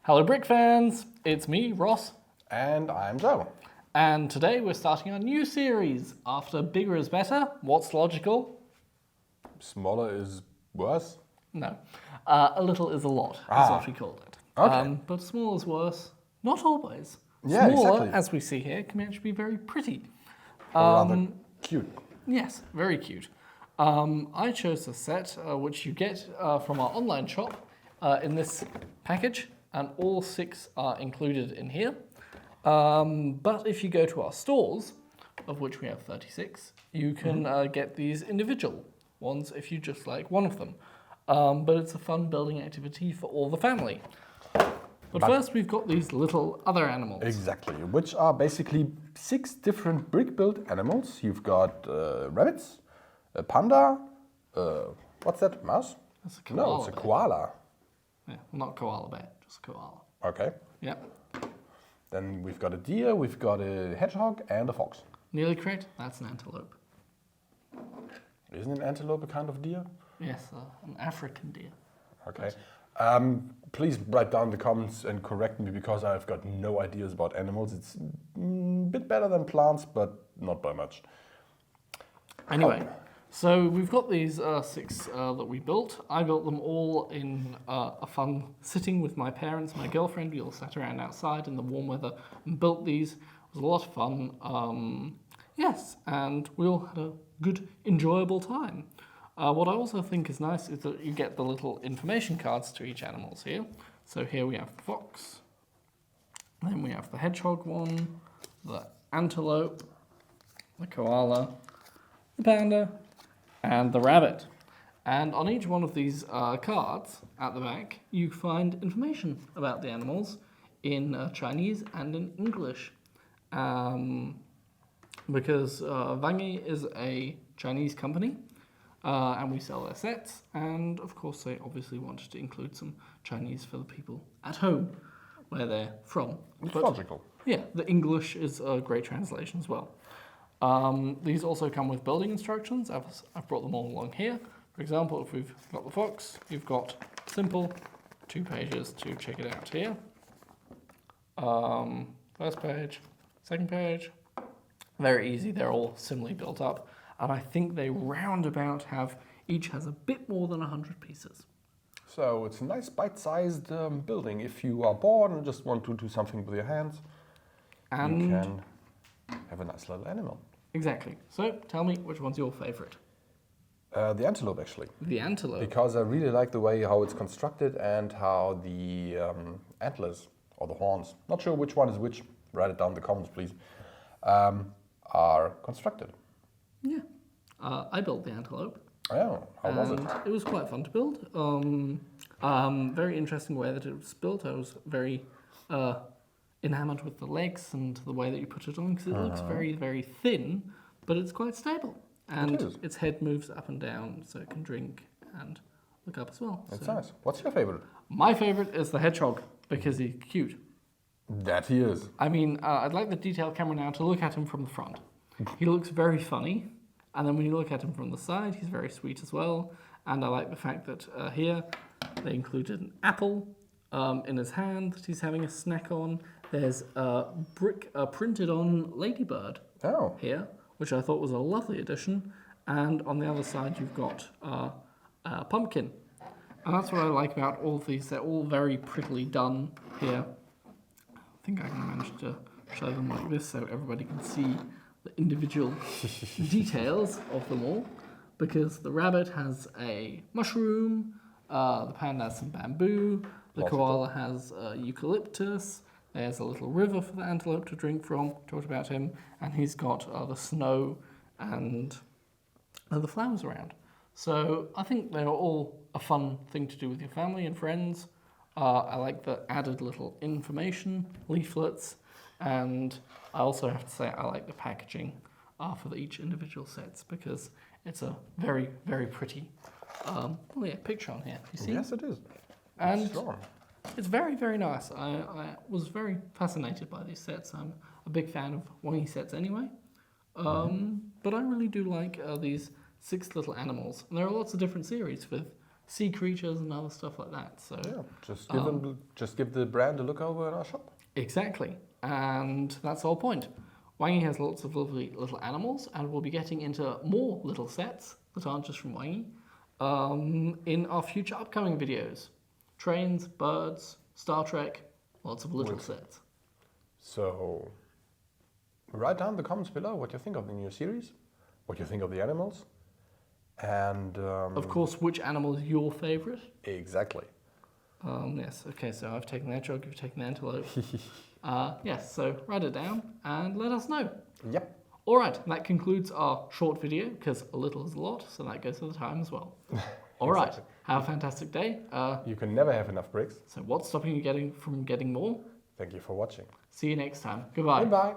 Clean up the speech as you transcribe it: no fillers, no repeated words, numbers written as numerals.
Hello BlueBrixx fans, it's me, Ross. And I'm Joe. And today we're starting our new series. After bigger is better, what's logical? Smaller is worse? No. A little is a lot, is what we called it. Okay. But small is worse. Not always. Yeah, Smaller, exactly. as we see here, can actually be very pretty. Or rather cute. Yes, very cute. I chose a set which you get from our online shop in this package, and all 6 are included in here. But if you go to our stores, of which we have 36, you can get these individual ones if you just like one of them. But it's a fun building activity for all the family. But first we've got these little other animals. Exactly, which are basically 6 different brick-built animals. You've got rabbits, a panda, what's that, mouse? That's a koala. No, it's a koala. Yeah, not koala bear, just koala. Okay. Yeah. Then we've got a deer, we've got a hedgehog, and a fox. Nearly correct, that's an antelope. Isn't an antelope a kind of deer? Yes, an African deer. Okay. Please write down the comments and correct me because I've got no ideas about animals. It's a bit better than plants, but not by much. Anyway, so we've got these 6 that we built. I built them all in a fun sitting with my parents, my girlfriend. We all sat around outside in the warm weather and built these. It was a lot of fun. Yes, and we all had a good, enjoyable time. What I also think is nice is that you get the little information cards to each animals here. So here we have the fox, then we have the hedgehog one, the antelope, the koala, the panda, and the rabbit. And on each one of these cards at the back, you find information about the animals in Chinese and in English. Because Wange is a Chinese company, and we sell their sets, and of course they obviously wanted to include some Chinese for the people at home, where they're from. It's logical. Yeah, the English is a great translation as well. These also come with building instructions. I've brought them all along here. For example, if we've got the fox, you've got simple 2 pages to check it out here. First page, second page. Very easy, they're all similarly built up. And I think they roundabout each has a bit more than 100 pieces. So it's a nice bite-sized building. If you are bored and just want to do something with your hands, And you can have a nice little animal. exactly. So tell me, which one's your favorite? The antelope, actually. The antelope. Because I really like the way how it's constructed and how the antlers, or the horns, not sure which one is which, write it down in the comments, please, are constructed. Yeah. I built the antelope. Oh, how was it? It was quite fun to build. Very interesting way that it was built. I was very enamored with the legs and the way that you put it on, because it looks very, very thin, but it's quite stable. And its head moves up and down, so it can drink and look up as well. It's nice. What's your favorite? My favorite is the hedgehog, because he's cute. That he is. I mean, I'd like the detail camera now to look at him from the front. He looks very funny, and then when you look at him from the side, he's very sweet as well. And I like the fact that here they included an apple in his hand that he's having a snack on. There's a brick printed on ladybird here, which I thought was a lovely addition. And on the other side, you've got a pumpkin. And that's what I like about all of these. They're all very prettily done here. I think I can manage to show them like this so everybody can see the individual details of them all, because the rabbit has a mushroom, the panda has some bamboo, the koala has eucalyptus, there's a little river for the antelope to drink from, talked about him, and he's got the snow and the flowers around. So I think they're all a fun thing to do with your family and friends. I like the added little information, leaflets, and I also have to say I like the packaging for each individual sets, because it's a very, very pretty picture on here. You see? Yes, it is. And it's very, very nice. I was very fascinated by these sets. I'm a big fan of Wange sets anyway. But I really do like these 6 little animals. And there are lots of different series with sea creatures and other stuff like that. So Yeah, just give the brand a look over in our shop. exactly, and that's the whole point. Wange has lots of lovely little animals, and we'll be getting into more little sets that aren't just from Wange in our future upcoming videos. Trains, birds, Star Trek, lots of little sets. So write down in the comments below what you think of the new series, what you think of the animals, and of course, which animal is your favourite? Exactly. Yes, okay, so I've taken the hedgehog, you've taken the antelope. Yes, so write it down and let us know. Yep. Alright, that concludes our short video, because a little is a lot, so that goes for the time as well. Alright, Exactly. have a fantastic day. You can never have enough bricks. So what's stopping you from getting more? Thank you for watching. See you next time. Goodbye. Goodbye.